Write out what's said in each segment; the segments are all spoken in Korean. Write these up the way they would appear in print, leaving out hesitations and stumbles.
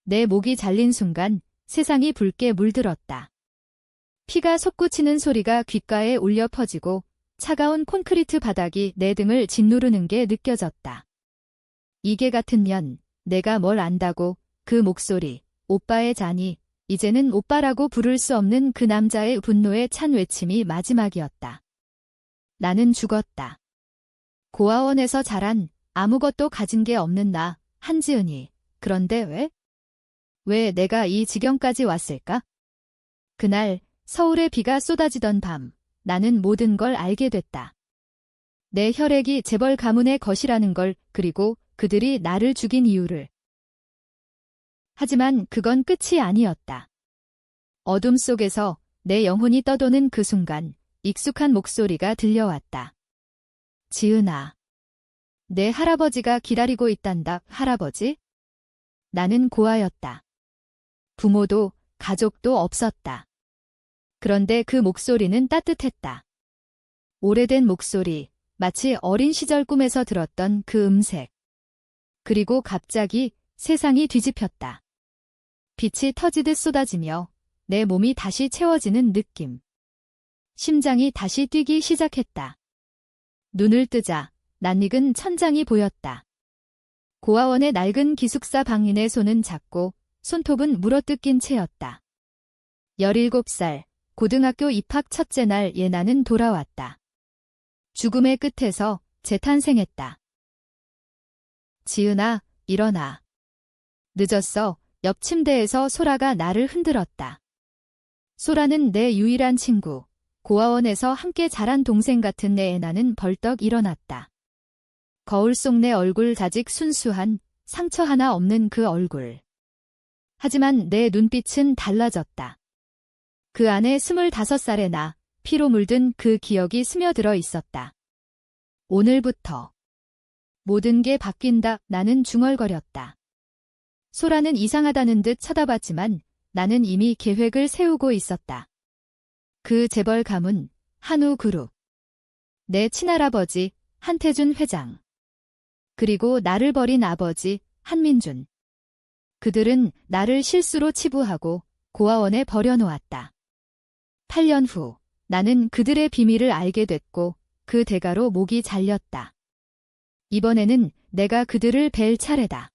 내 목이 잘린 순간 세상이 붉게 물들었다. 피가 솟구치는 소리가 귓가에 울려 퍼지고 차가운 콘크리트 바닥이 내 등을 짓누르는 게 느껴졌다. 이게 같으면 내가 뭘 안다고. 그 목소리, 오빠의 잔이 이제는 오빠라고 부를 수 없는 그 남자의 분노에 찬 외침이 마지막이었다. 나는 죽었다. 고아원에서 자란 아무것도 가진 게 없는 나, 한지은이. 그런데 왜? 왜 내가 이 지경까지 왔을까? 그날 서울에 비가 쏟아지던 밤, 나는 모든 걸 알게 됐다. 내 혈액이 재벌 가문의 것이라는 걸, 그리고 그들이 나를 죽인 이유를. 하지만 그건 끝이 아니었다. 어둠 속에서 내 영혼이 떠도는 그 순간 익숙한 목소리가 들려왔다. 지은아. 내 할아버지가 기다리고 있단다. 할아버지? 나는 고아였다. 부모도 가족도 없었다. 그런데 그 목소리는 따뜻했다. 오래된 목소리, 마치 어린 시절 꿈에서 들었던 그 음색. 그리고 갑자기 세상이 뒤집혔다. 빛이 터지듯 쏟아지며 내 몸이 다시 채워지는 느낌. 심장이 다시 뛰기 시작했다. 눈을 뜨자 낯익은 천장이 보였다. 고아원의 낡은 기숙사 방인의 손은 작고 손톱은 물어뜯긴 채였다. 17살, 고등학교 입학 첫째 날 예나는 돌아왔다. 죽음의 끝에서 재탄생했다. 지은아, 일어나. 늦었어. 옆 침대에서 소라가 나를 흔들었다. 소라는 내 유일한 친구. 고아원에서 함께 자란 동생 같은 내 애나는 벌떡 일어났다. 거울 속 내 얼굴 자직 순수한 상처 하나 없는 그 얼굴. 하지만 내 눈빛은 달라졌다. 그 안에 25살의 나, 피로 물든 그 기억이 스며들어 있었다. 오늘부터 모든 게 바뀐다. 나는 중얼거렸다. 소라는 이상하다는 듯 쳐다봤지만 나는 이미 계획을 세우고 있었다. 그 재벌 가문, 한우그룹. 내 친할아버지, 한태준 회장. 그리고 나를 버린 아버지, 한민준. 그들은 나를 실수로 치부하고 고아원에 버려놓았다. 8년 후, 나는 그들의 비밀을 알게 됐고 그 대가로 목이 잘렸다. 이번에는 내가 그들을 뵐 차례다.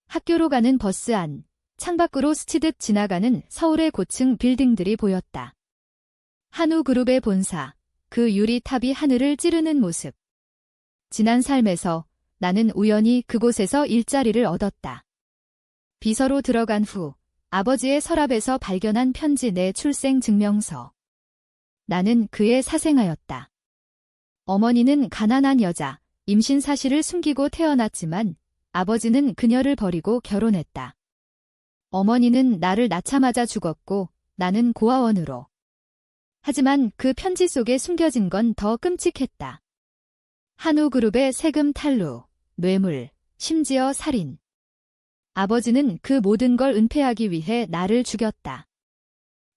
학교로 가는 버스 안, 창밖으로 스치듯 지나가는 서울의 고층 빌딩들이 보였다. 한우그룹의 본사, 그 유리탑이 하늘을 찌르는 모습. 지난 삶에서 나는 우연히 그곳에서 일자리를 얻었다. 비서로 들어간 후 아버지의 서랍에서 발견한 편지 내 출생 증명서. 나는 그의 사생아였다. 어머니는 가난한 여자, 임신 사실을 숨기고 태어났지만 아버지는 그녀를 버리고 결혼했다. 어머니는 나를 낳자마자 죽었고 나는 고아원으로. 하지만 그 편지 속에 숨겨진 건 더 끔찍했다. 한우그룹의 세금 탈루, 뇌물, 심지어 살인. 아버지는 그 모든 걸 은폐하기 위해 나를 죽였다.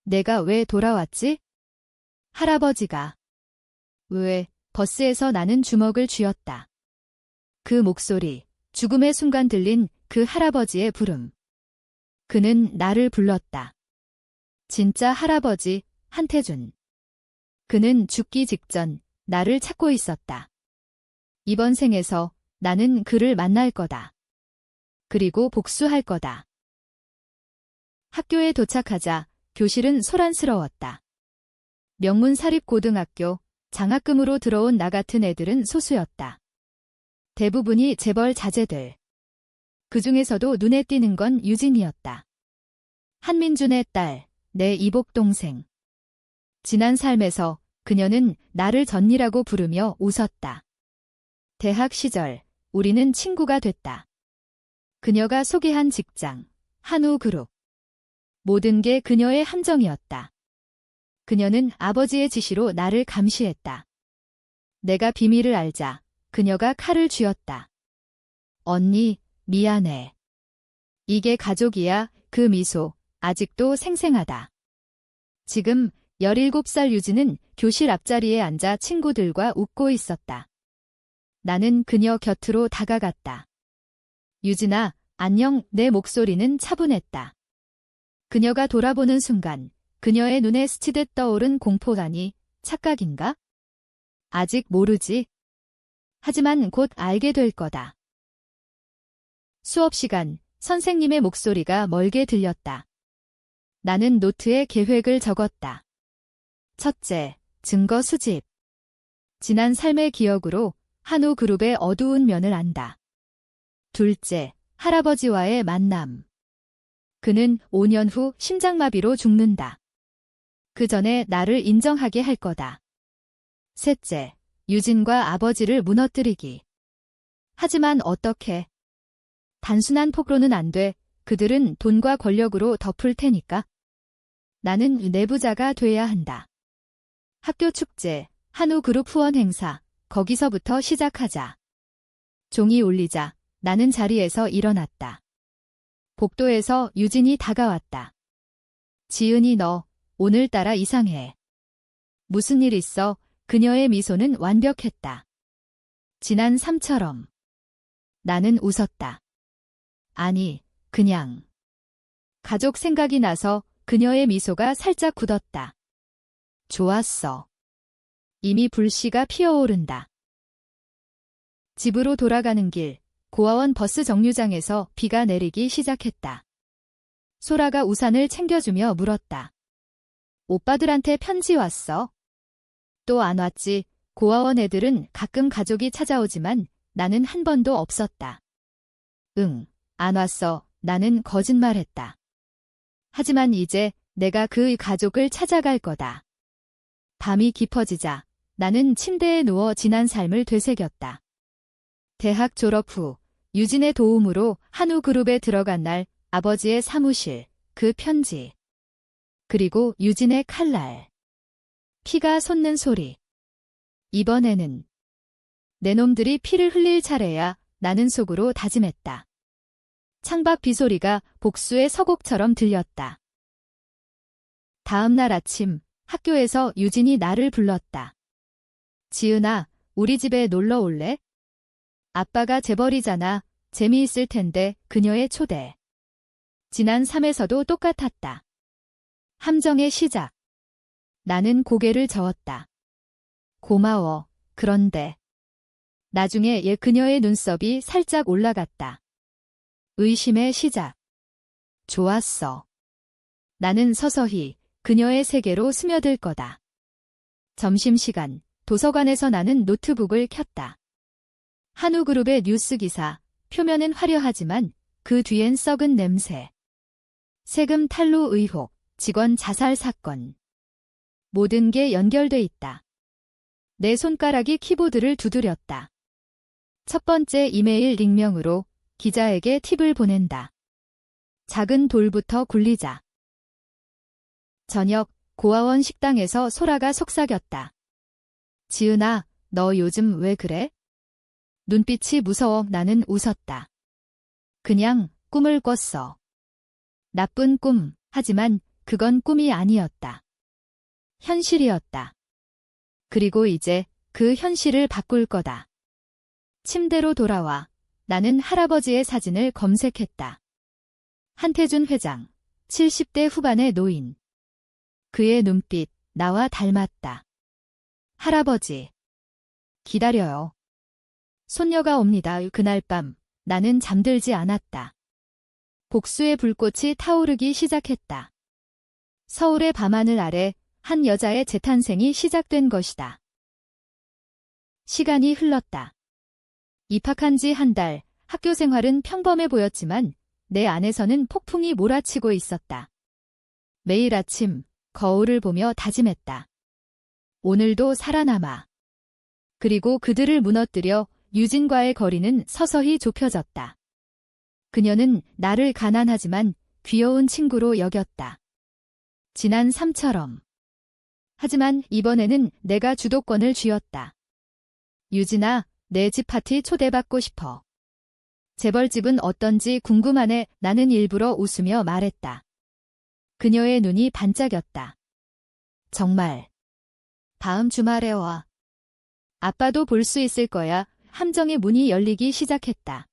내가 왜 돌아왔지? 할아버지가. 왜? 버스에서 나는 주먹을 쥐었다. 그 목소리, 죽음의 순간 들린 그 할아버지의 부름. 그는 나를 불렀다. 진짜 할아버지, 한태준. 그는 죽기 직전 나를 찾고 있었다. 이번 생에서 나는 그를 만날 거다. 그리고 복수할 거다. 학교에 도착하자 교실은 소란스러웠다. 명문 사립고등학교, 장학금으로 들어온 나 같은 애들은 소수였다. 대부분이 재벌 자제들. 그 중에서도 눈에 띄는 건 유진이었다. 한민준의 딸, 내 이복 동생. 지난 삶에서 그녀는 나를 전니라고 부르며 웃었다. 대학 시절 우리는 친구가 됐다. 그녀가 소개한 직장, 한우그룹. 모든 게 그녀의 함정이었다. 그녀는 아버지의 지시로 나를 감시했다. 내가 비밀을 알자 그녀가 칼을 쥐었다. 언니, 미안해. 이게 가족이야. 그 미소, 아직도 생생하다. 지금 17살 유진은 교실 앞자리에 앉아 친구들과 웃고 있었다. 나는 그녀 곁으로 다가갔다. 유진아, 안녕, 내 목소리는 차분했다. 그녀가 돌아보는 순간 그녀의 눈에 스치듯 떠오른 공포라니 착각인가? 아직 모르지. 하지만 곧 알게 될 거다. 수업 시간, 선생님의 목소리가 멀게 들렸다. 나는 노트에 계획을 적었다. 첫째, 증거 수집. 지난 삶의 기억으로 한우 그룹의 어두운 면을 안다. 둘째, 할아버지와의 만남. 그는 5년 후 심장마비로 죽는다. 그 전에 나를 인정하게 할 거다. 셋째, 유진과 아버지를 무너뜨리기. 하지만 어떻게? 단순한 폭로는 안 돼. 그들은 돈과 권력으로 덮을 테니까. 나는 내부자가 돼야 한다. 학교 축제, 한우 그룹 후원 행사, 거기서부터 시작하자. 종이 울리자 나는 자리에서 일어났다. 복도에서 유진이 다가왔다. 지은이 너 오늘따라 이상해. 무슨 일 있어? 그녀의 미소는 완벽했다. 지난 삶처럼. 나는 웃었다. 아니, 그냥. 가족 생각이 나서 그녀의 미소가 살짝 굳었다. 좋았어. 이미 불씨가 피어오른다. 집으로 돌아가는 길, 고아원 버스 정류장에서 비가 내리기 시작했다. 소라가 우산을 챙겨주며 물었다. 오빠들한테 편지 왔어? 또 안 왔지. 고아원 애들은 가끔 가족이 찾아오지만 나는 한 번도 없었다. 응, 안 왔어. 나는 거짓말했다. 하지만 이제 내가 그 가족을 찾아갈 거다. 밤이 깊어지자 나는 침대에 누워 지난 삶을 되새겼다. 대학 졸업 후 유진의 도움으로 한우 그룹에 들어간 날 아버지의 사무실, 그 편지. 그리고 유진의 칼날. 피가 솟는 소리. 이번에는 내 놈들이 피를 흘릴 차례야. 나는 속으로 다짐했다. 창밖 비소리가 복수의 서곡처럼 들렸다. 다음 날 아침 학교에서 유진이 나를 불렀다. 지은아, 우리 집에 놀러 올래? 아빠가 재벌이잖아. 재미있을 텐데. 그녀의 초대. 지난 3에서도 똑같았다. 함정의 시작. 나는 고개를 저었다. 고마워. 그런데 나중에 그녀의 눈썹이 살짝 올라갔다. 의심의 시작. 좋았어. 나는 서서히 그녀의 세계로 스며들 거다. 점심시간, 도서관에서 나는 노트북을 켰다. 한우그룹의 뉴스 기사, 표면은 화려하지만 그 뒤엔 썩은 냄새. 세금 탈루 의혹, 직원 자살 사건. 모든 게 연결돼 있다. 내 손가락이 키보드를 두드렸다. 첫 번째 이메일 익명으로 기자에게 팁을 보낸다. 작은 돌부터 굴리자. 저녁, 고아원 식당에서 소라가 속삭였다. 지은아, 너 요즘 왜 그래? 눈빛이 무서워. 나는 웃었다. 그냥 꿈을 꿨어. 나쁜 꿈, 하지만 그건 꿈이 아니었다. 현실이었다. 그리고 이제 그 현실을 바꿀 거다. 침대로 돌아와 나는 할아버지의 사진을 검색했다. 한태준 회장, 70대 후반의 노인. 그의 눈빛, 나와 닮았다. 할아버지. 기다려요. 손녀가 옵니다. 그날 밤 나는 잠들지 않았다. 복수의 불꽃이 타오르기 시작했다. 서울의 밤하늘 아래 한 여자의 재탄생이 시작된 것이다. 시간이 흘렀다. 입학한 지 한 달, 학교 생활은 평범해 보였지만 내 안에서는 폭풍이 몰아치고 있었다. 매일 아침 거울을 보며 다짐했다. 오늘도 살아남아. 그리고 그들을 무너뜨려 유진과의 거리는 서서히 좁혀졌다. 그녀는 나를 가난하지만 귀여운 친구로 여겼다. 지난 삶처럼. 하지만 이번에는 내가 주도권을 쥐었다. 유진아, 내 집 파티 초대받고 싶어. 재벌집은 어떤지 궁금하네. 나는 일부러 웃으며 말했다. 그녀의 눈이 반짝였다. 정말. 다음 주말에 와. 아빠도 볼 수 있을 거야. 함정의 문이 열리기 시작했다.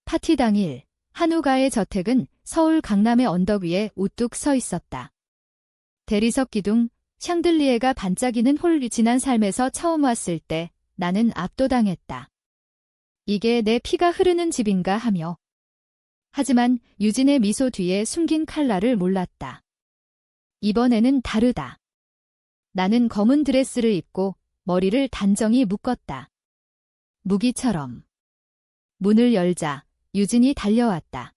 파티 당일 한우가의 저택은 서울 강남의 언덕 위에 우뚝 서 있었다. 대리석 기둥, 샹들리에가 반짝이는 홀. 지난 삶에서 처음 왔을 때 나는 압도당했다. 이게 내 피가 흐르는 집인가 하며. 하지만 유진의 미소 뒤에 숨긴 칼날을 몰랐다. 이번에는 다르다. 나는 검은 드레스를 입고 머리를 단정히 묶었다. 무기처럼. 문을 열자 유진이 달려왔다.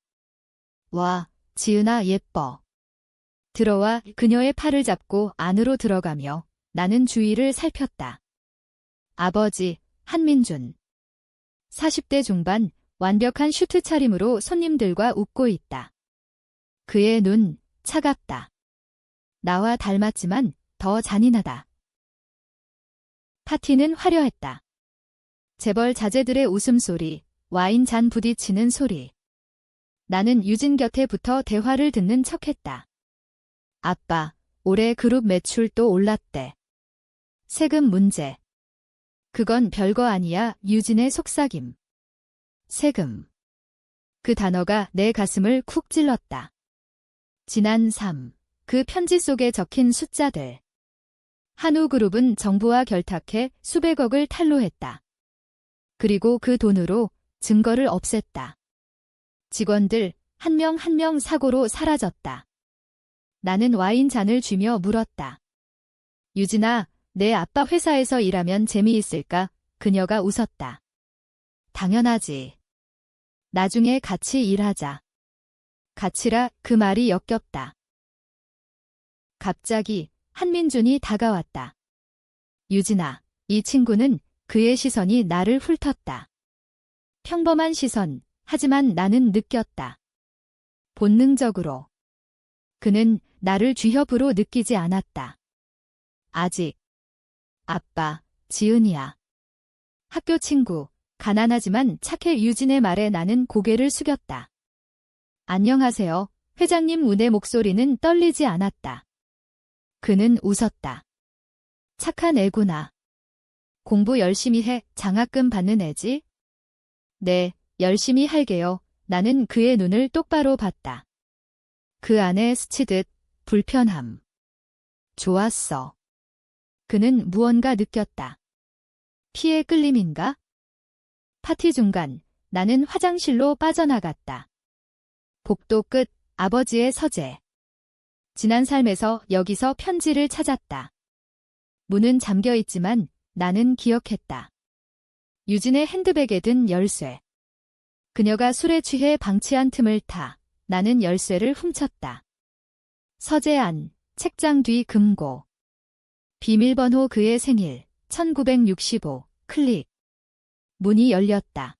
와, 지은아 예뻐. 들어와 그녀의 팔을 잡고 안으로 들어가며 나는 주위를 살폈다. 아버지, 한민준. 40대 중반, 완벽한 슈트 차림으로 손님들과 웃고 있다. 그의 눈, 차갑다. 나와 닮았지만 더 잔인하다. 파티는 화려했다. 재벌 자제들의 웃음소리, 와인 잔 부딪히는 소리. 나는 유진 곁에 붙어 대화를 듣는 척했다. 아빠, 올해 그룹 매출 또 올랐대. 세금 문제. 그건 별거 아니야. 유진의 속삭임. 세금. 그 단어가 내 가슴을 쿡 찔렀다. 지난 3. 그 편지 속에 적힌 숫자들. 한우그룹은 정부와 결탁해 수백억을 탈루했다. 그리고 그 돈으로 증거를 없앴다. 직원들 한 명 한 명 사고로 사라졌다. 나는 와인 잔을 쥐며 물었다. 유진아, 내 아빠 회사에서 일하면 재미있을까? 그녀가 웃었다. 당연하지. 나중에 같이 일하자. 같이라 그 말이 역겹다. 갑자기 한민준이 다가왔다. 유진아, 이 친구는. 그의 시선이 나를 훑었다. 평범한 시선, 하지만 나는 느꼈다. 본능적으로. 그는 나를 쥐협으로 느끼지 않았다. 아직. 아빠, 지은이야. 학교 친구, 가난하지만 착해. 유진의 말에 나는 고개를 숙였다. 안녕하세요. 회장님. 운의 목소리는 떨리지 않았다. 그는 웃었다. 착한 애구나. 공부 열심히 해. 장학금 받는 애지? 네, 열심히 할게요. 나는 그의 눈을 똑바로 봤다. 그 안에 스치듯 불편함. 좋았어. 그는 무언가 느꼈다. 피에 끌림인가? 파티 중간 나는 화장실로 빠져나갔다. 복도 끝 아버지의 서재. 지난 삶에서 여기서 편지를 찾았다. 문은 잠겨 있지만 나는 기억했다. 유진의 핸드백에 든 열쇠. 그녀가 술에 취해 방치한 틈을 타 나는 열쇠를 훔쳤다. 서재 안, 책장 뒤 금고. 비밀번호 그의 생일, 1965, 클릭. 문이 열렸다.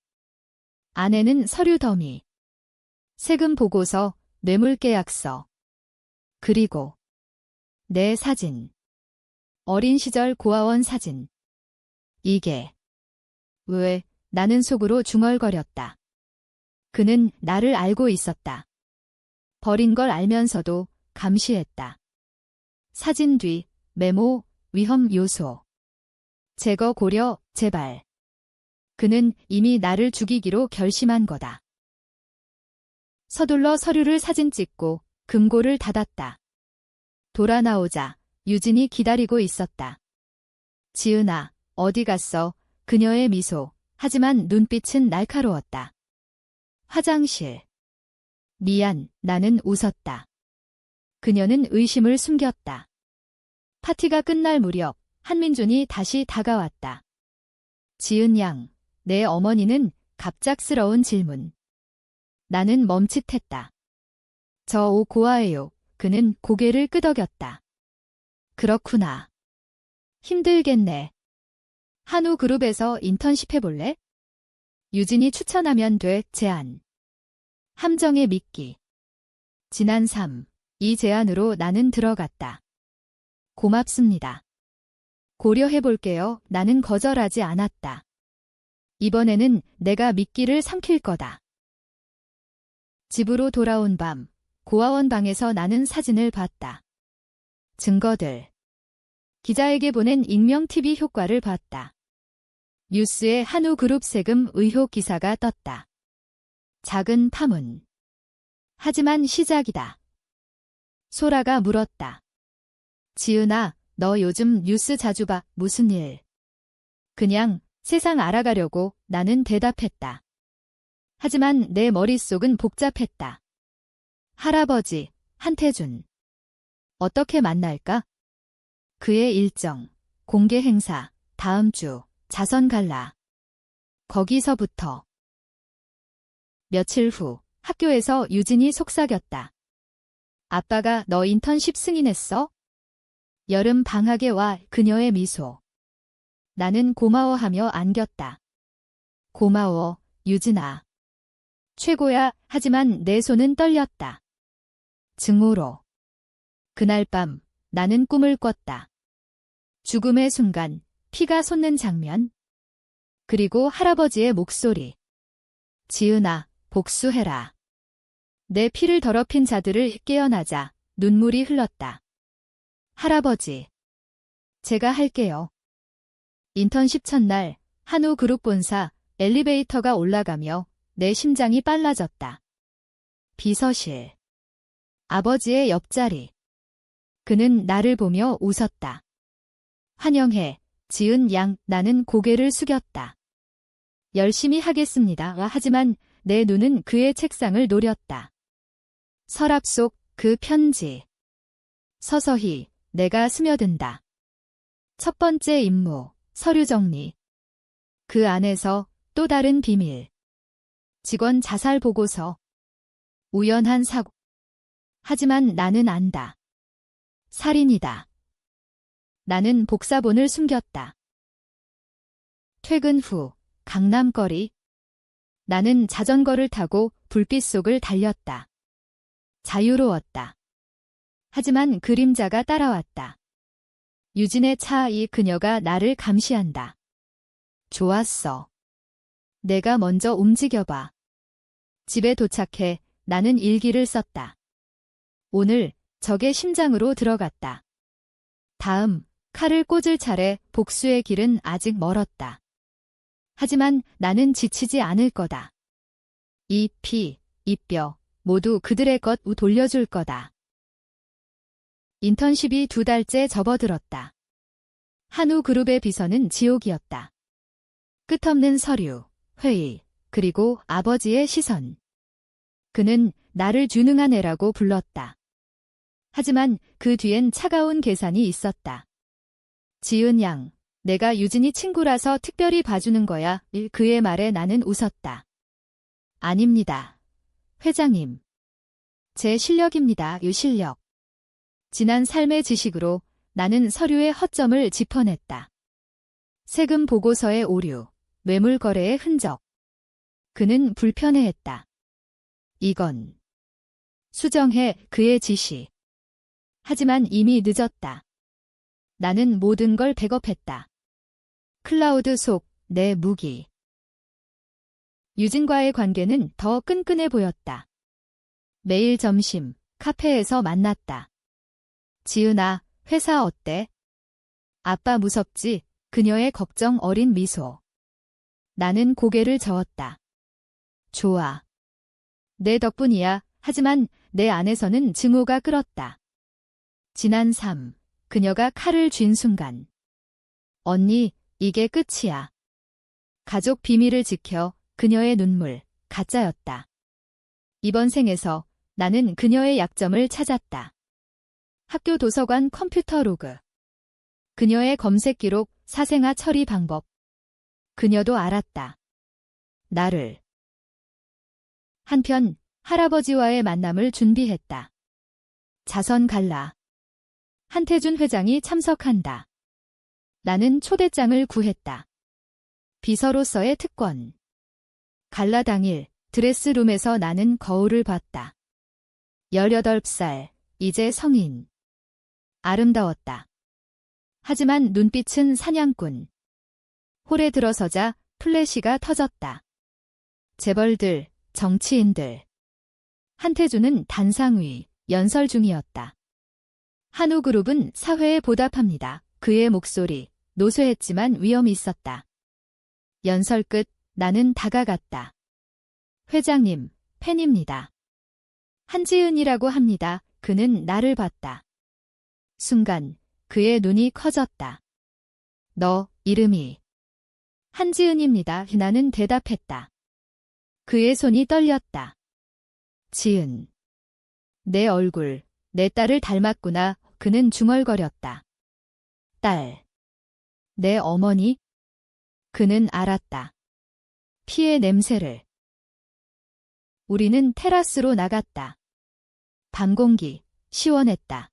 안에는 서류 더미. 세금 보고서, 뇌물계약서. 그리고 내 사진. 어린 시절 고아원 사진. 이게. 왜, 나는 속으로 중얼거렸다. 그는 나를 알고 있었다. 버린 걸 알면서도 감시했다. 사진 뒤, 메모, 위험 요소. 제거 고려, 제발. 그는 이미 나를 죽이기로 결심한 거다. 서둘러 서류를 사진 찍고 금고를 닫았다. 돌아 나오자 유진이 기다리고 있었다. 지은아, 어디 갔어? 그녀의 미소, 하지만 눈빛은 날카로웠다. 화장실. 미안, 나는 웃었다. 그녀는 의심을 숨겼다. 파티가 끝날 무렵 한민준이 다시 다가왔다. 지은 양, 내 어머니는 갑작스러운 질문. 나는 멈칫했다. 저 옷 고아해요. 그는 고개를 끄덕였다. 그렇구나. 힘들겠네. 한우그룹에서 인턴십 해볼래? 유진이 추천하면 돼. 제안. 함정에 믿기. 지난 3. 이 제안으로 나는 들어갔다. 고맙습니다. 고려해볼게요. 나는 거절하지 않았다. 이번에는 내가 미끼를 삼킬 거다. 집으로 돌아온 밤, 고아원 방에서 나는 사진을 봤다. 증거들. 기자에게 보낸 익명 TV 효과를 봤다. 뉴스에 한우그룹 세금 의혹 기사가 떴다. 작은 파문. 하지만 시작이다. 소라가 물었다. 지은아, 너 요즘 뉴스 자주 봐. 무슨 일? 그냥 세상 알아가려고 나는 대답했다. 하지만 내 머릿속은 복잡했다. 할아버지, 한태준. 어떻게 만날까? 그의 일정, 공개 행사, 다음 주, 자선 갈라. 거기서부터. 며칠 후, 학교에서 유진이 속삭였다. 아빠가 너 인턴십 승인했어? 여름 방학에 와. 그녀의 미소. 나는 고마워하며 안겼다. 고마워, 유진아. 최고야. 하지만 내 손은 떨렸다. 증오로. 그날 밤 나는 꿈을 꿨다. 죽음의 순간 피가 솟는 장면. 그리고 할아버지의 목소리. 지은아, 복수해라. 내 피를 더럽힌 자들을 깨어나자 눈물이 흘렀다. 할아버지. 제가 할게요. 인턴십 첫날 한우그룹 본사 엘리베이터가 올라가며 내 심장이 빨라졌다. 비서실. 아버지의 옆자리. 그는 나를 보며 웃었다. 환영해, 지은 양. 나는 고개를 숙였다. 열심히 하겠습니다. 하지만 내 눈은 그의 책상을 노렸다. 서랍 속 그 편지. 서서히 내가 스며든다. 첫 번째 임무, 서류 정리. 그 안에서 또 다른 비밀. 직원 자살 보고서. 우연한 사고. 하지만 나는 안다. 살인이다. 나는 복사본을 숨겼다. 퇴근 후 강남거리. 나는 자전거를 타고 불빛 속을 달렸다. 자유로웠다. 하지만 그림자가 따라왔다. 유진의 차. 이 그녀가 나를 감시한다. 좋았어. 내가 먼저 움직여봐. 집에 도착해 나는 일기를 썼다. 오늘 적의 심장으로 들어갔다. 다음 칼을 꽂을 차례. 복수의 길은 아직 멀었다. 하지만 나는 지치지 않을 거다. 이 피, 이 뼈 모두 그들의 것. 돌려줄 거다. 인턴십이 2달째 접어들었다. 한우그룹의 비서는 지옥이었다. 끝없는 서류, 회의, 그리고 아버지의 시선. 그는 나를 유능한 애라고 불렀다. 하지만 그 뒤엔 차가운 계산이 있었다. 지은 양, 내가 유진이 친구라서 특별히 봐주는 거야. 그의 말에 나는 웃었다. 아닙니다. 회장님. 제 실력입니다. 실력. 지난 삶의 지식으로 나는 서류의 허점을 짚어냈다. 세금 보고서의 오류, 뇌물 거래의 흔적. 그는 불편해했다. 이건 수정해. 그의 지시. 하지만 이미 늦었다. 나는 모든 걸 백업했다. 클라우드 속 내 무기. 유진과의 관계는 더 끈끈해 보였다. 매일 점심 카페에서 만났다. 지은아, 회사 어때? 아빠 무섭지? 그녀의 걱정 어린 미소. 나는 고개를 저었다. 좋아. 내 덕분이야. 하지만 내 안에서는 증오가 끓었다. 지난 3. 그녀가 칼을 쥔 순간. 언니, 이게 끝이야. 가족 비밀을 지켜. 그녀의 눈물, 가짜였다. 이번 생에서 나는 그녀의 약점을 찾았다. 학교 도서관 컴퓨터 로그. 그녀의 검색 기록, 사생아 처리 방법. 그녀도 알았다. 나를. 한편 할아버지와의 만남을 준비했다. 자선 갈라. 한태준 회장이 참석한다. 나는 초대장을 구했다. 비서로서의 특권. 갈라 당일 드레스룸에서 나는 거울을 봤다. 18살, 이제 성인. 아름다웠다. 하지만 눈빛은 사냥꾼. 홀에 들어서자 플래시가 터졌다. 재벌들, 정치인들. 한태준은 단상위, 연설 중이었다. 한우그룹은 사회에 보답합니다. 그의 목소리, 노쇠했지만 위험이 있었다. 연설 끝, 나는 다가갔다. 회장님, 팬입니다. 한지은이라고 합니다. 그는 나를 봤다. 순간 그의 눈이 커졌다. 너 이름이 한지은입니다. 나는 대답했다. 그의 손이 떨렸다. 지은. 내 얼굴, 내 딸을 닮았구나. 그는 중얼거렸다. 딸. 내 어머니? 그는 알았다. 피의 냄새를. 우리는 테라스로 나갔다. 밤 공기, 시원했다.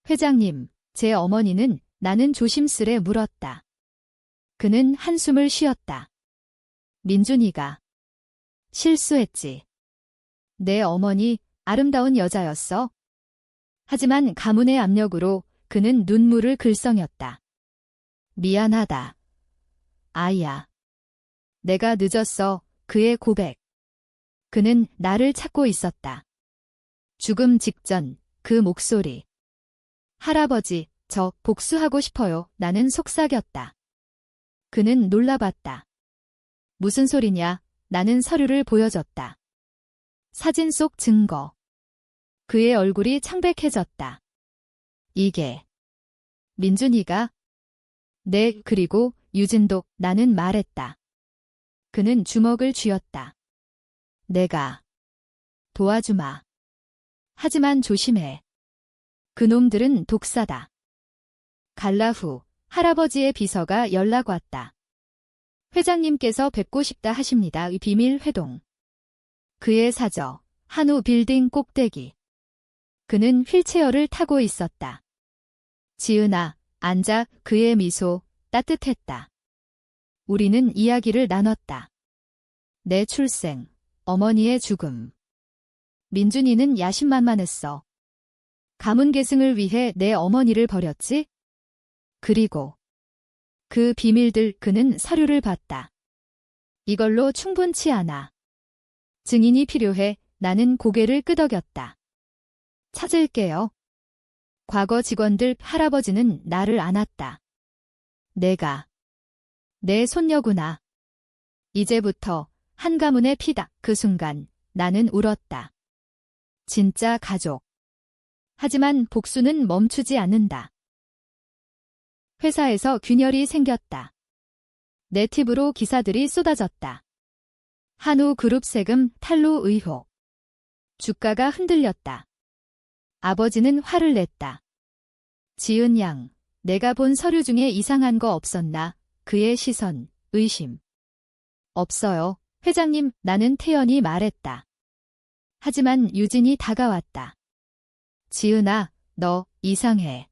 회장님, 제 어머니는 나는 조심스레 물었다. 그는 한숨을 쉬었다. 민준이가 실수했지. 내 어머니 아름다운 여자였어. 하지만 가문의 압력으로 그는 눈물을 글썽였다. 미안하다. 아이야. 내가 늦었어. 그의 고백. 그는 나를 찾고 있었다. 죽음 직전 그 목소리. 할아버지, 저 복수하고 싶어요. 나는 속삭였다. 그는 놀라봤다. 무슨 소리냐? 나는 서류를 보여줬다. 사진 속 증거. 그의 얼굴이 창백해졌다. 이게 민준이가? 네, 그리고 유진도. 나는 말했다. 그는 주먹을 쥐었다. 내가 도와주마. 하지만 조심해. 그놈들은 독사다. 갈라 후 할아버지의 비서가 연락 왔다. 회장님께서 뵙고 싶다 하십니다. 비밀 회동. 그의 사저, 한우 빌딩 꼭대기. 그는 휠체어를 타고 있었다. 지은아, 앉아. 그의 미소 따뜻했다. 우리는 이야기를 나눴다. 내 출생, 어머니의 죽음. 민준이는 야심만만했어. 가문 계승을 위해 내 어머니를 버렸지? 그리고 그 비밀들. 그는 서류를 봤다. 이걸로 충분치 않아. 증인이 필요해. 나는 고개를 끄덕였다. 찾을게요. 과거 직원들. 할아버지는 나를 안았다. 내가 내 손녀구나. 이제부터 한 가문의 피다. 그 순간 나는 울었다. 진짜 가족. 하지만 복수는 멈추지 않는다. 회사에서 균열이 생겼다. 내 팁으로 기사들이 쏟아졌다. 한우 그룹 세금 탈루 의혹. 주가가 흔들렸다. 아버지는 화를 냈다. 지은 양, 내가 본 서류 중에 이상한 거 없었나? 그의 시선, 의심. 없어요, 회장님. 나는 태연히 말했다. 하지만 유진이 다가왔다. 지은아, 너 이상해.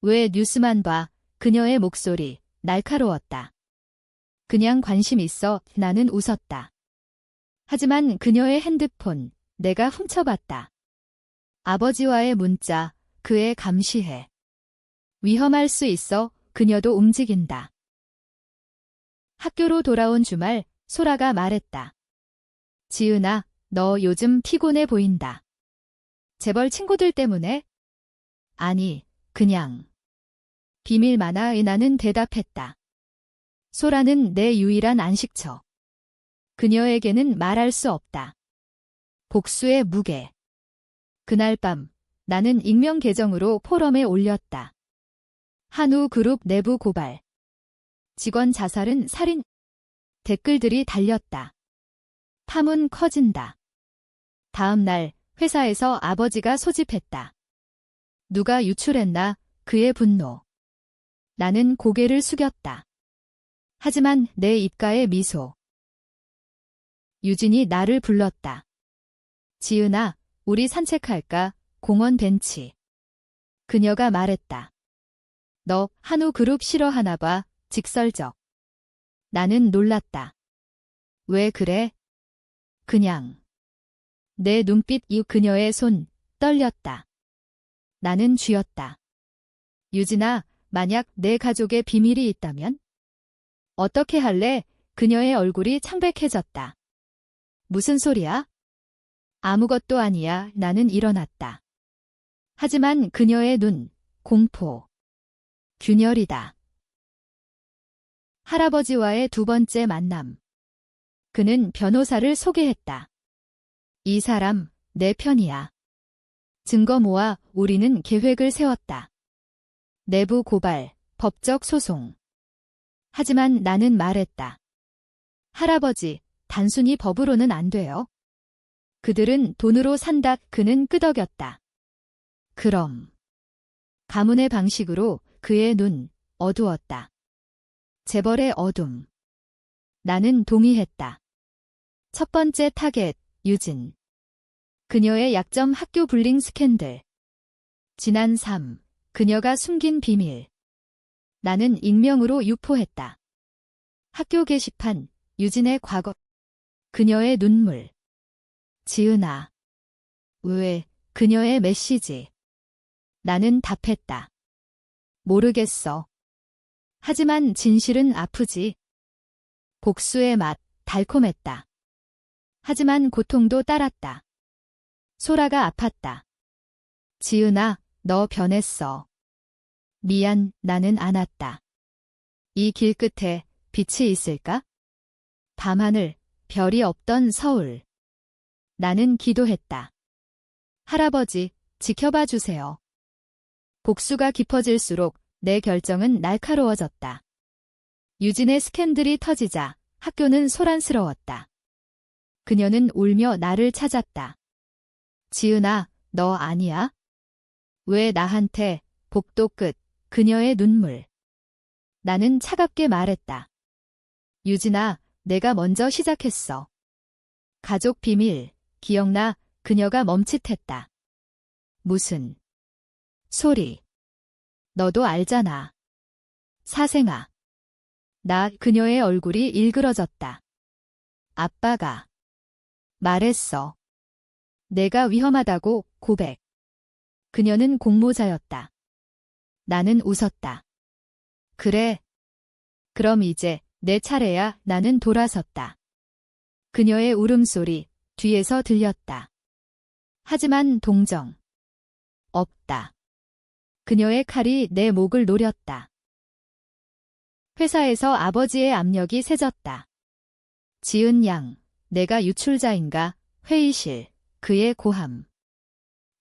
왜 뉴스만 봐? 그녀의 목소리 날카로웠다. 그냥 관심 있어. 나는 웃었다. 하지만 그녀의 핸드폰 내가 훔쳐봤다. 아버지와의 문자, 그의 감시해. 위험할 수 있어. 그녀도 움직인다. 학교로 돌아온 주말, 소라가 말했다. 지은아, 너 요즘 피곤해 보인다. 재벌 친구들 때문에? 아니, 그냥. 비밀 많아. 나는 대답했다. 소라는 내 유일한 안식처. 그녀에게는 말할 수 없다. 복수의 무게. 그날 밤 나는 익명 계정으로 포럼에 올렸다. 한우 그룹 내부 고발. 직원 자살은 살인. 댓글들이 달렸다. 파문 커진다. 다음 날 회사에서 아버지가 소집했다. 누가 유출했나? 그의 분노. 나는 고개를 숙였다. 하지만 내 입가에 미소. 유진이 나를 불렀다. 지은아, 우리 산책할까? 공원 벤치. 그녀가 말했다. 너 한우 그룹 싫어하나 봐. 직설적. 나는 놀랐다. 왜 그래? 그냥. 내 눈빛. 그녀의 손 떨렸다. 나는 쥐었다. 유진아, 만약 내 가족의 비밀이 있다면? 어떻게 할래? 그녀의 얼굴이 창백해졌다. 무슨 소리야? 아무것도 아니야. 나는 일어났다. 하지만 그녀의 눈, 공포. 균열이다. 할아버지와의 두 번째 만남. 그는 변호사를 소개했다. 이 사람, 내 편이야. 증거 모아 우리는 계획을 세웠다. 내부 고발, 법적 소송. 하지만 나는 말했다. 할아버지, 단순히 법으로는 안 돼요. 그들은 돈으로 산다. 그는 끄덕였다. 그럼. 가문의 방식으로 그의 눈 어두웠다. 재벌의 어둠. 나는 동의했다. 첫 번째 타겟, 유진. 그녀의 약점 학교 불링 스캔들. 지난 3. 그녀가 숨긴 비밀. 나는 익명으로 유포했다. 학교 게시판, 유진의 과거. 그녀의 눈물. 지은아. 왜, 그녀의 메시지. 나는 답했다. 모르겠어. 하지만 진실은 아프지. 복수의 맛, 달콤했다. 하지만 고통도 따랐다. 소라가 아팠다. 지은아, 너 변했어. 미안, 나는 안 왔다. 이 길 끝에 빛이 있을까? 밤하늘, 별이 없던 서울. 나는 기도했다. 할아버지, 지켜봐 주세요. 복수가 깊어질수록 내 결정은 날카로워졌다. 유진의 스캔들이 터지자 학교는 소란스러웠다. 그녀는 울며 나를 찾았다. 지은아, 너 아니야? 왜 나한테, 복도 끝, 그녀의 눈물. 나는 차갑게 말했다. 유진아, 내가 먼저 시작했어. 가족 비밀, 기억나? 그녀가 멈칫했다. 무슨 소리. 너도 알잖아. 사생아. 그녀의 얼굴이 일그러졌다. 아빠가 말했어. 내가 위험하다고 고백. 그녀는 공모자였다. 나는 웃었다. 그래. 그럼 이제 내 차례야. 나는 돌아섰다. 그녀의 울음소리 뒤에서 들렸다. 하지만 동정. 없다. 그녀의 칼이 내 목을 노렸다. 회사에서 아버지의 압력이 세졌다. 지은 양, 내가 유출자인가? 회의실, 그의 고함.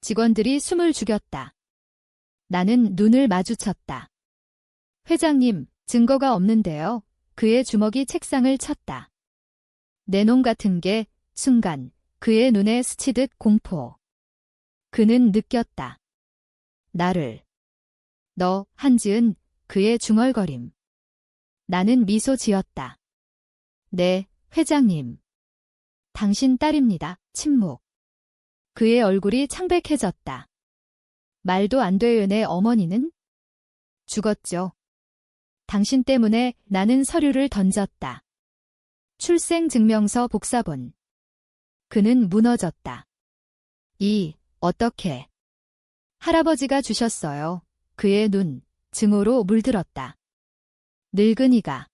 직원들이 숨을 죽였다. 나는 눈을 마주쳤다. 회장님, 증거가 없는데요. 그의 주먹이 책상을 쳤다. 내 놈 같은 게 순간 그의 눈에 스치듯 공포. 그는 느꼈다. 나를. 너, 한지은, 그의 중얼거림. 나는 미소 지었다. 네, 회장님. 당신 딸입니다. 침묵. 그의 얼굴이 창백해졌다. 말도 안 돼요. 내 어머니는? 죽었죠. 당신 때문에. 나는 서류를 던졌다. 출생증명서 복사본. 그는 무너졌다. 어떻게? 할아버지가 주셨어요. 그의 눈, 증오로 물들었다. 늙은이가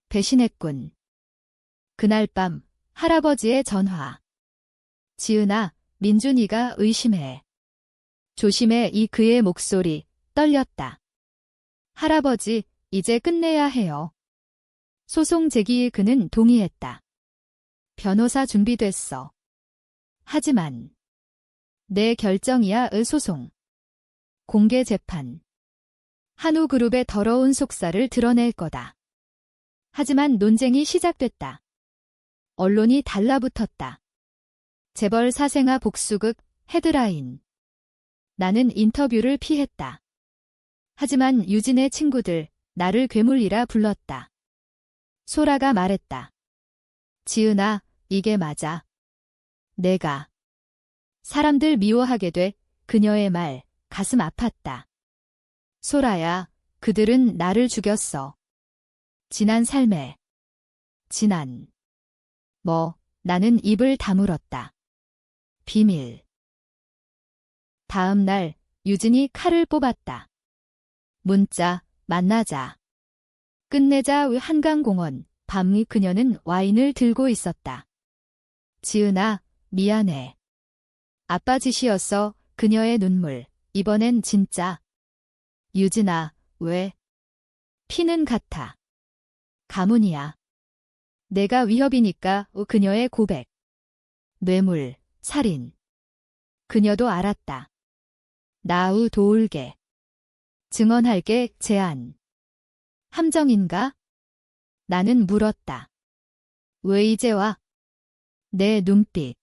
배신했군. 그날 밤 할아버지의 전화. 지은아, 민준이가 의심해. 조심해. 그의 목소리 떨렸다. 할아버지, 이제 끝내야 해요. 소송 제기에 그는 동의했다. 변호사 준비됐어. 하지만 내 결정이야. 소송. 공개 재판. 한우그룹의 더러운 속살을 드러낼 거다. 하지만 논쟁이 시작됐다. 언론이 달라붙었다. 재벌 사생아 복수극 헤드라인. 나는 인터뷰를 피했다. 하지만 유진의 친구들 나를 괴물이라 불렀다. 소라가 말했다. 지은아, 이게 맞아. 내가 사람들 미워하게 돼. 그녀의 말 가슴 아팠다. 소라야, 그들은 나를 죽였어. 지난 삶에. 나는 입을 다물었다. 비밀. 다음 날 유진이 칼을 뽑았다. 문자, 만나자. 끝내자. 한강공원. 밤 그녀는 와인을 들고 있었다. 지은아, 미안해. 아빠 짓이었어. 그녀의 눈물. 이번엔 진짜. 유진아, 왜? 피는 같아. 가문이야. 내가 위협이니까 그녀의 고백. 뇌물, 살인. 그녀도 알았다. 나우 도울게. 증언할게 제안. 함정인가? 나는 물었다. 왜 이제 와? 내 눈빛.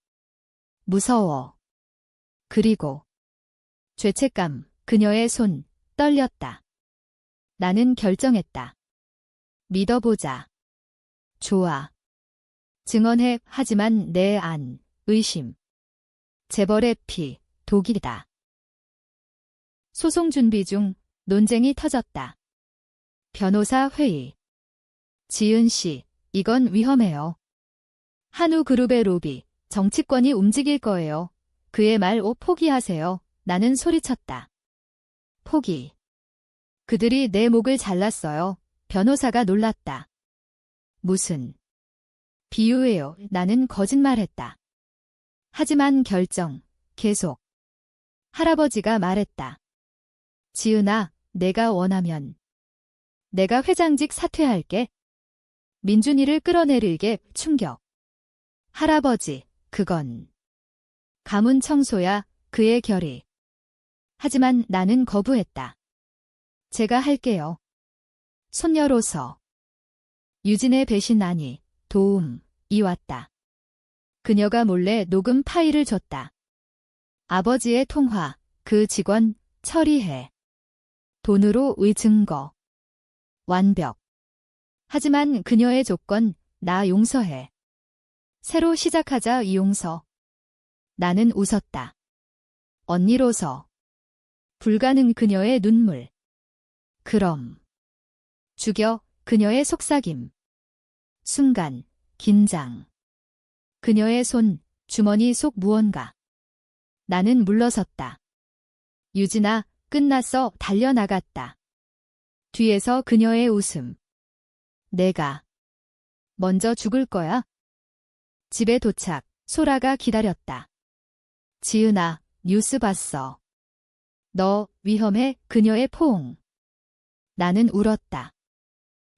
무서워. 그리고 죄책감, 그녀의 손, 떨렸다. 나는 결정했다. 믿어보자. 좋아. 증언해. 하지만 내 안, 의심. 재벌의 피, 독이다. 소송 준비 중 논쟁이 터졌다. 변호사 회의. 지은 씨, 이건 위험해요. 한우그룹의 로비, 정치권이 움직일 거예요. 그의 말 포기하세요. 나는 소리쳤다. 포기. 그들이 내 목을 잘랐어요. 변호사가 놀랐다. 무슨 비유예요. 나는 거짓말했다. 하지만 결정, 계속. 할아버지가 말했다. 지은아, 내가 원하면 내가 회장직 사퇴할게. 민준이를 끌어내리게. 충격. 할아버지, 그건 가문 청소야. 그의 결의. 하지만 나는 거부했다. 제가 할게요. 손녀로서. 유진의 배신 아니, 도움이 왔다. 그녀가 몰래 녹음 파일을 줬다. 아버지의 통화, 그 직원, 처리해. 돈으로 증거. 완벽. 하지만 그녀의 조건, 나 용서해. 새로 시작하자. 이용서. 나는 웃었다. 언니로서. 불가능. 그녀의 눈물. 그럼. 죽여. 그녀의 속삭임. 순간, 긴장. 그녀의 손, 주머니 속 무언가. 나는 물러섰다. 유진아, 끝났어. 달려나갔다. 뒤에서 그녀의 웃음. 내가 먼저 죽을 거야? 집에 도착. 소라가 기다렸다. 지은아, 뉴스 봤어. 너 위험해. 그녀의 포옹. 나는 울었다.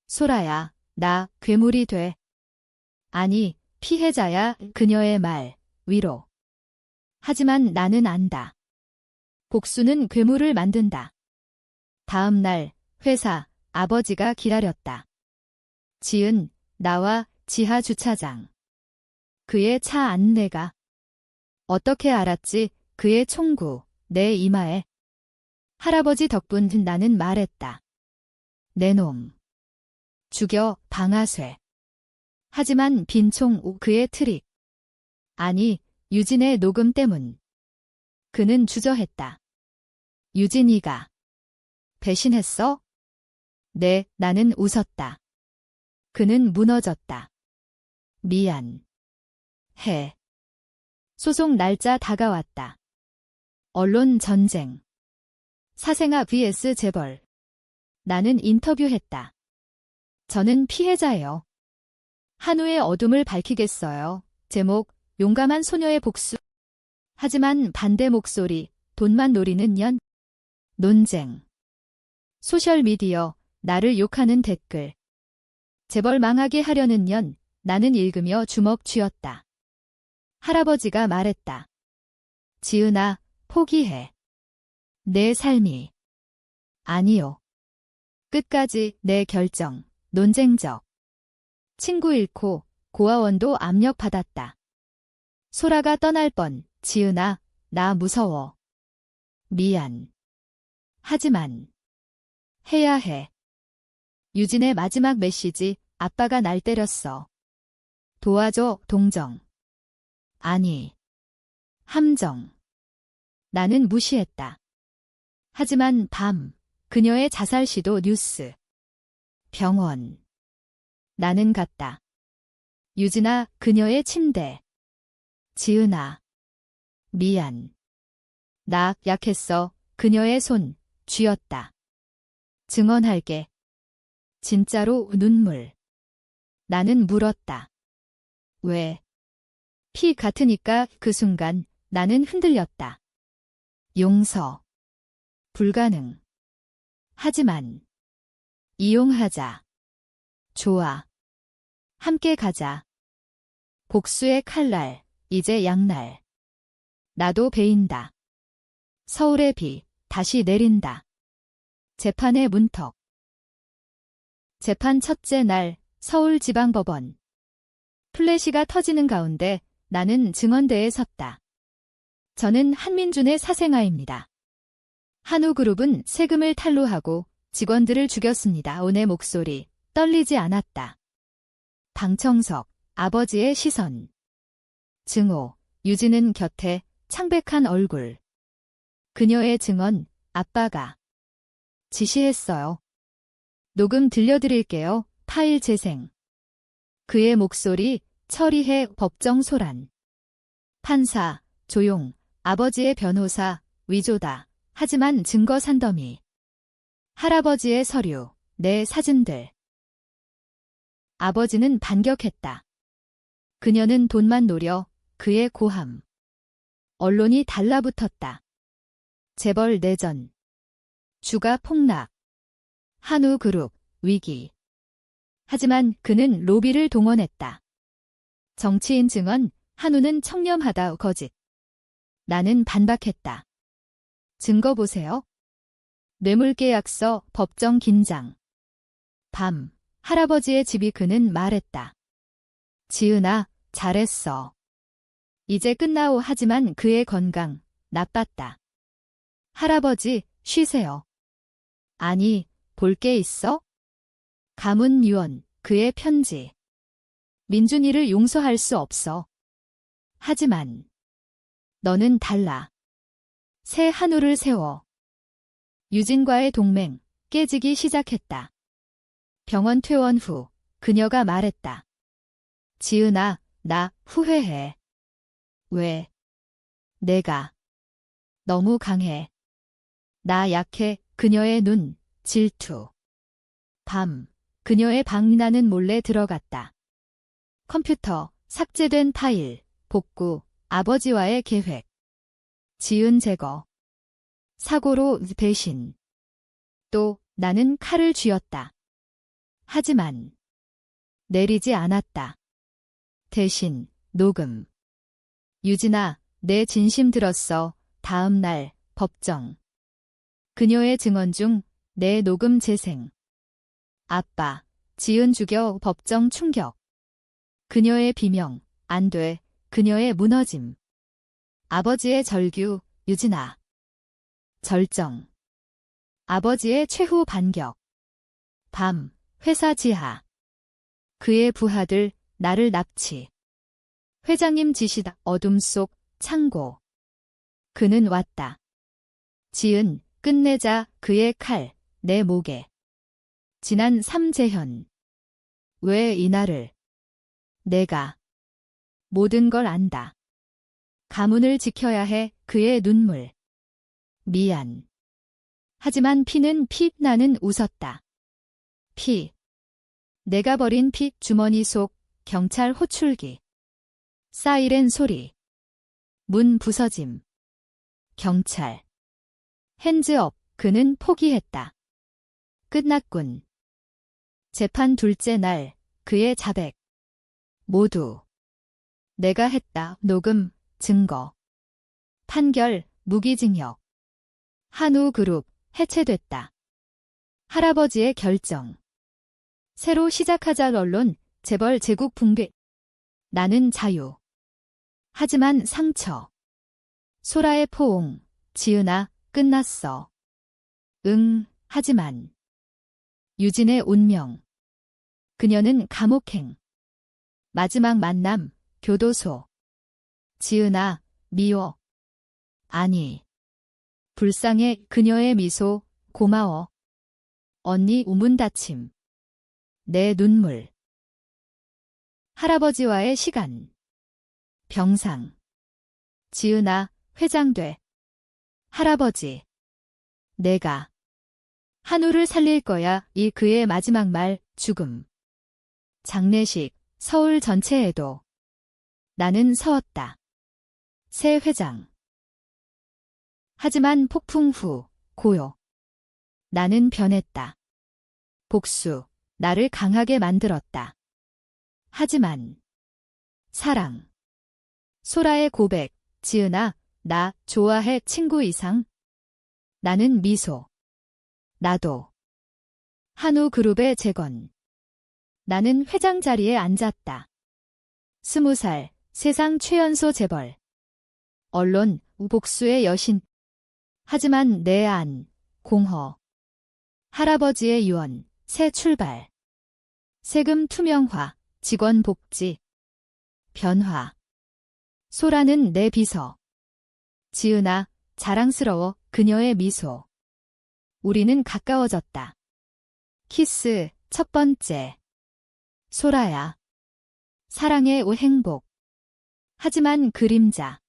소라야, 나 괴물이 돼. 아니, 피해자야. 그녀의 말, 위로. 하지만 나는 안다. 복수는 괴물을 만든다. 다음 날, 회사, 아버지가 기다렸다. 지은, 나와 지하 주차장. 그의 차 안내가. 어떻게 알았지? 그의 총구, 내 이마에. 할아버지 덕분. 나는 말했다. 내 놈. 죽여. 방아쇠. 하지만 빈총. 그의 트릭. 아니, 유진의 녹음 때문. 그는 주저했다. 유진이가 배신했어? 네. 나는 웃었다. 그는 무너졌다. 미안. 해. 소송 날짜 다가왔다. 언론 전쟁. 사생아 vs 재벌. 나는 인터뷰했다. 저는 피해자예요. 한우의 어둠을 밝히겠어요. 제목, 용감한 소녀의 복수. 하지만 반대 목소리, 돈만 노리는 년. 논쟁. 소셜미디어, 나를 욕하는 댓글. 재벌 망하게 하려는 년. 나는 읽으며 주먹 쥐었다. 할아버지가 말했다. 지은아, 포기해. 내 삶이. 아니요. 끝까지. 내 결정. 논쟁적. 친구 잃고 고아원도 압력받았다. 소라가 떠날 뻔. 지은아, 나 무서워. 미안. 하지만 해야 해. 유진의 마지막 메시지. 아빠가 날 때렸어. 도와줘. 동정. 아니. 함정. 나는 무시했다. 하지만 밤. 그녀의 자살 시도 뉴스. 병원. 나는 갔다. 유진아, 그녀의 침대. 지은아. 미안. 나 약했어. 그녀의 손 쥐었다. 증언할게. 진짜로. 눈물. 나는 물었다. 왜? 피 같으니까. 그 순간 나는 흔들렸다. 용서. 불가능. 하지만 이용하자. 좋아. 함께 가자. 복수의 칼날, 이제 양날. 나도 베인다. 서울의 비, 다시 내린다. 재판의 문턱. 재판 첫째 날, 서울지방법원. 플래시가 터지는 가운데 나는 증언대에 섰다. 저는 한민준의 사생아입니다. 한우그룹은 세금을 탈루하고 직원들을 죽였습니다. 온의 목소리, 떨리지 않았다. 방청석, 아버지의 시선. 증오, 유진은 곁에 창백한 얼굴. 그녀의 증언, 아빠가 지시했어요. 녹음 들려드릴게요. 파일 재생. 그의 목소리, 처리해 법정 소란. 판사, 조용, 아버지의 변호사, 위조다. 하지만 증거 산더미. 할아버지의 서류, 내 사진들. 아버지는 반격했다. 그녀는 돈만 노려, 그의 고함. 언론이 달라붙었다. 재벌 내전. 주가 폭락. 한우그룹, 위기. 하지만 그는 로비를 동원했다. 정치인 증언, 한우는 청렴하다, 거짓. 나는 반박했다. 증거 보세요. 뇌물계약서, 법정 긴장. 밤, 할아버지의 집이 그는 말했다. 지은아, 잘했어. 이제 끝나오. 하지만 그의 건강, 나빴다. 할아버지, 쉬세요. 아니, 볼 게 있어? 가문 유언, 그의 편지. 민준이를 용서할 수 없어. 하지만 너는 달라. 새 한우를 세워. 유진과의 동맹, 깨지기 시작했다. 병원 퇴원 후 그녀가 말했다. 지은아, 나 후회해. 왜? 내가 너무 강해. 나 약해. 그녀의 눈, 질투. 밤, 그녀의 방. 나는 몰래 들어갔다. 컴퓨터, 삭제된 파일, 복구, 아버지와의 계획. 지은 제거. 사고로 배신. 또 나는 칼을 쥐었다. 하지만 내리지 않았다. 대신 녹음. 유진아, 내 진심 들었어. 다음 날 법정. 그녀의 증언 중 내 녹음 재생. 아빠, 지은 죽여. 법정 충격. 그녀의 비명, 안 돼. 그녀의 무너짐. 아버지의 절규, 유진아. 절정. 아버지의 최후 반격. 밤, 회사 지하. 그의 부하들, 나를 납치. 회장님 지시다. 어둠 속, 창고. 그는 왔다. 지은, 끝내자. 그의 칼, 내 목에. 지난 삼재현. 왜 이날을. 내가 모든 걸 안다. 가문을 지켜야 해. 그의 눈물. 미안. 하지만 피는 피. 나는 웃었다. 피. 내가 버린 피. 주머니 속 경찰 호출기. 사이렌 소리. 문 부서짐. 경찰. 핸즈업. 그는 포기했다. 끝났군. 재판 둘째 날, 그의 자백. 모두 내가 했다. 녹음, 증거. 판결, 무기징역. 한우그룹, 해체됐다. 할아버지의 결정. 새로 시작하자. 언론, 재벌 제국 붕괴. 나는 자유. 하지만 상처. 소라의 포옹. 지은아, 끝났어. 응, 하지만. 유진의 운명. 그녀는 감옥행. 마지막 만남, 교도소. 지은아, 미워. 아니. 불쌍해. 그녀의 미소, 고마워. 언니 우문 닫힘. 내 눈물. 할아버지와의 시간. 병상. 지은아, 회장돼. 할아버지. 내가 한우를 살릴 거야. 이 그의 마지막 말, 죽음. 장례식, 서울 전체에도. 나는 서었다. 새 회장. 하지만 폭풍 후, 고요. 나는 변했다. 복수, 나를 강하게 만들었다. 하지만 사랑. 소라의 고백. 지은아, 나 좋아해 친구 이상. 나는 미소. 나도. 한우 그룹의 재건. 나는 회장 자리에 앉았다. 20살, 세상 최연소 재벌. 언론, 복수의 여신. 하지만 내 안, 공허. 할아버지의 유언, 새 출발. 세금 투명화, 직원 복지. 변화. 소라는 내 비서. 지은아, 자랑스러워 그녀의 미소. 우리는 가까워졌다. 키스, 첫 번째. 소라야. 사랑의 행복. 하지만 그림자.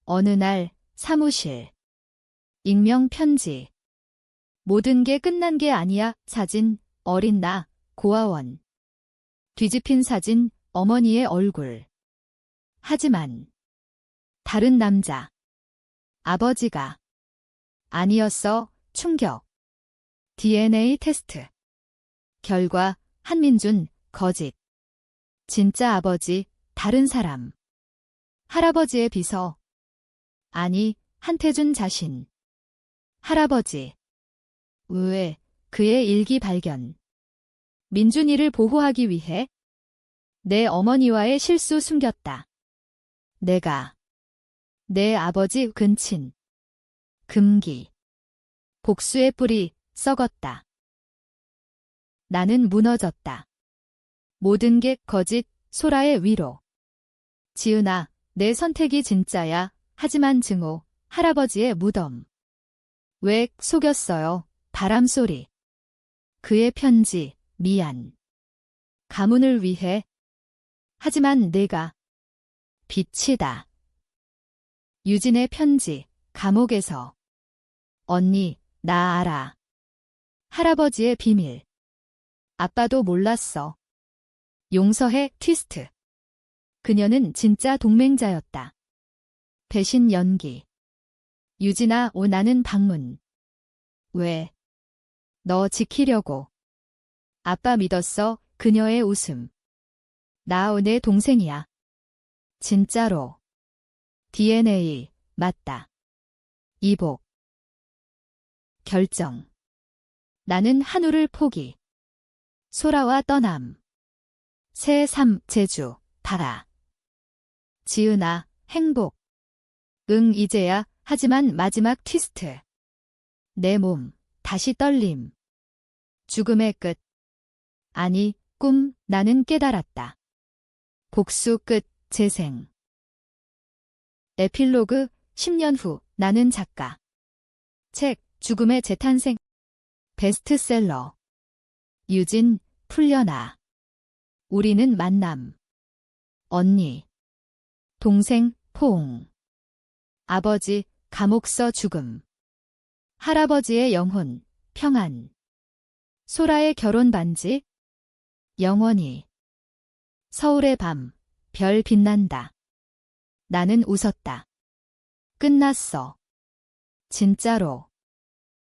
어느 날, 사무실. 익명 편지. 모든 게 끝난 게 아니야. 사진, 어린 나, 고아원. 뒤집힌 사진, 어머니의 얼굴. 하지만 다른 남자. 아버지가 아니었어. 충격. DNA 테스트. 결과 한민준 거짓. 진짜 아버지 다른 사람. 할아버지의 비서. 아니, 한태준 자신. 할아버지. 의외 그의 일기 발견. 민준이를 보호하기 위해 내 어머니와의 실수 숨겼다. 내가 내 아버지 근친. 금기. 복수의 뿌리 썩었다. 나는 무너졌다. 모든 게 거짓. 소라의 위로. 지은아, 내 선택이 진짜야. 하지만 증오. 할아버지의 무덤. 왜 속였어요? 바람 소리. 그의 편지. 미안. 가문을 위해. 하지만 내가 빛이다. 유진의 편지. 감옥에서. 언니, 나 알아. 할아버지의 비밀. 아빠도 몰랐어. 용서해. 트위스트. 그녀는 진짜 동맹자였다. 배신 연기. 유진아, 나는 방문. 왜? 너 지키려고. 아빠 믿었어. 그녀의 웃음. 나 내 동생이야. 진짜로. DNA, 맞다. 이복. 결정. 나는 한우를 포기. 소라와 떠남. 새 삶, 제주, 바라. 지은아, 행복. 응, 이제야. 하지만 마지막 트위스트. 내 몸, 다시 떨림. 죽음의 끝. 아니, 꿈. 나는 깨달았다. 복수 끝, 재생. 에필로그. 10년 후. 나는 작가. 책, 죽음의 재탄생. 베스트셀러. 유진, 풀려나. 우리는 만남. 언니. 동생, 포옹. 아버지, 감옥서 죽음. 할아버지의 영혼, 평안. 소라의 결혼 반지. 영원히. 서울의 밤, 별 빛난다. 나는 웃었다. 끝났어. 진짜로.